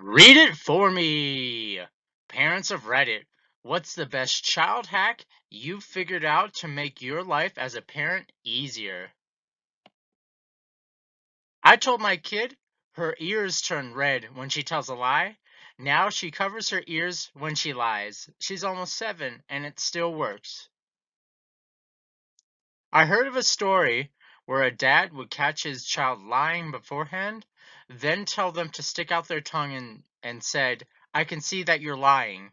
Read it for me! Parents of Reddit, what's the best child hack you've figured out to make your life as a parent easier? I told my kid her ears turn red when she tells a lie. Now she covers her ears when she lies. She's almost 7 and it still works. I heard of a story where a dad would catch his child lying beforehand, then tell them to stick out their tongue and said, I can see that you're lying.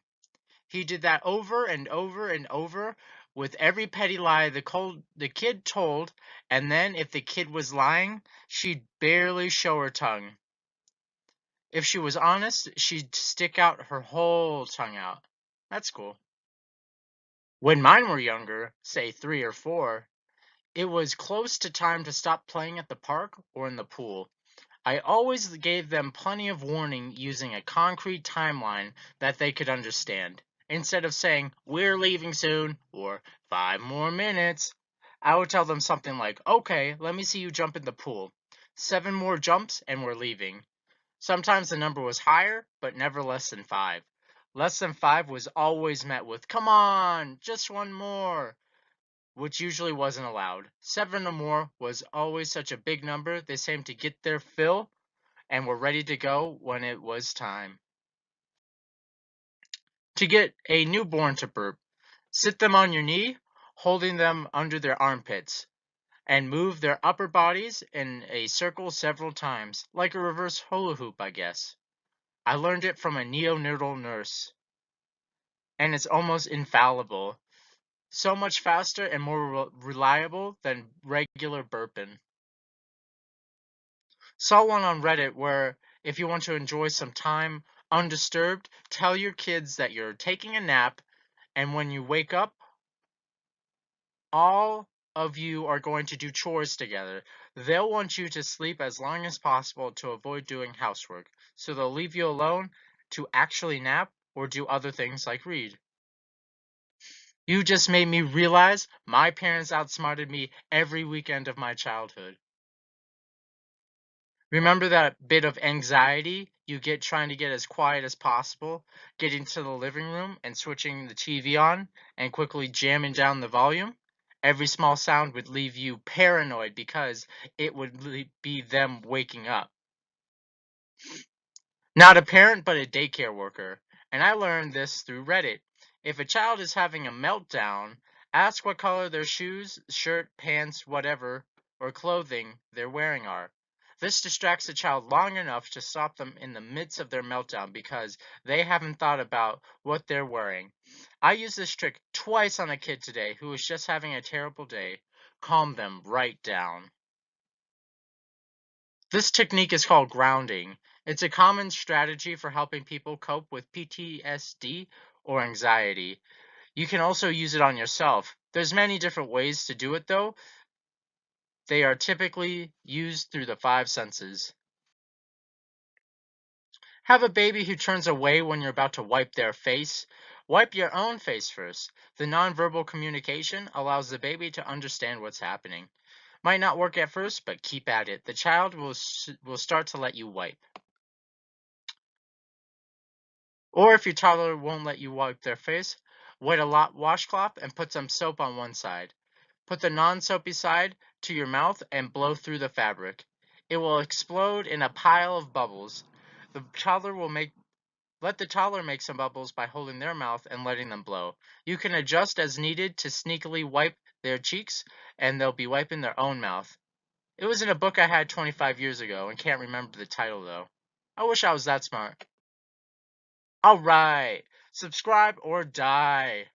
He did that over and over and over with every petty lie the kid told, and then if the kid was lying, she'd barely show her tongue. If she was honest, she'd stick out her whole tongue out. That's cool. When mine were younger, say 3 or 4, it was close to time to stop playing at the park or in the pool. I always gave them plenty of warning using a concrete timeline that they could understand. Instead of saying, we're leaving soon, or 5 more minutes, I would tell them something like, okay, let me see you jump in the pool. 7 more jumps and we're leaving. Sometimes the number was higher, but never less than 5. Less than 5 was always met with, come on, just one more, which usually wasn't allowed. 7 or more was always such a big number, they seemed to get their fill and were ready to go when it was time. To get a newborn to burp, sit them on your knee, holding them under their armpits, and move their upper bodies in a circle several times, like a reverse hula hoop, I guess. I learned it from a neonatal nurse, and it's almost infallible. So much faster and more reliable than regular burping. Saw one on Reddit where if you want to enjoy some time undisturbed, tell your kids that you're taking a nap, and when you wake up, all of you are going to do chores together. They'll want you to sleep as long as possible to avoid doing housework, so they'll leave you alone to actually nap or do other things like read. You just made me realize my parents outsmarted me every weekend of my childhood. Remember that bit of anxiety you get trying to get as quiet as possible, getting to the living room and switching the TV on and quickly jamming down the volume? Every small sound would leave you paranoid because it would be them waking up. Not a parent, but a daycare worker. And I learned this through Reddit. If a child is having a meltdown, ask what color their shoes, shirt, pants, whatever, or clothing they're wearing are. This distracts the child long enough to stop them in the midst of their meltdown because they haven't thought about what they're wearing. I used this trick twice on a kid today who was just having a terrible day. Calm them right down. This technique is called grounding. It's a common strategy for helping people cope with PTSD or anxiety. You can also use it on yourself. There's many different ways to do it though. They are typically used through the 5 senses. Have a baby who turns away when you're about to wipe their face. Wipe your own face first. The nonverbal communication allows the baby to understand what's happening. Might not work at first, but keep at it. The child will start to let you wipe. Or if your toddler won't let you wipe their face, wet a washcloth and put some soap on one side. Put the non-soapy side to your mouth and blow through the fabric. It will explode in a pile of bubbles. The toddler will let the toddler make some bubbles by holding their mouth and letting them blow. You can adjust as needed to sneakily wipe their cheeks, and they'll be wiping their own mouth. It was in a book I had 25 years ago and can't remember the title though. I wish I was that smart. Alright, subscribe or die.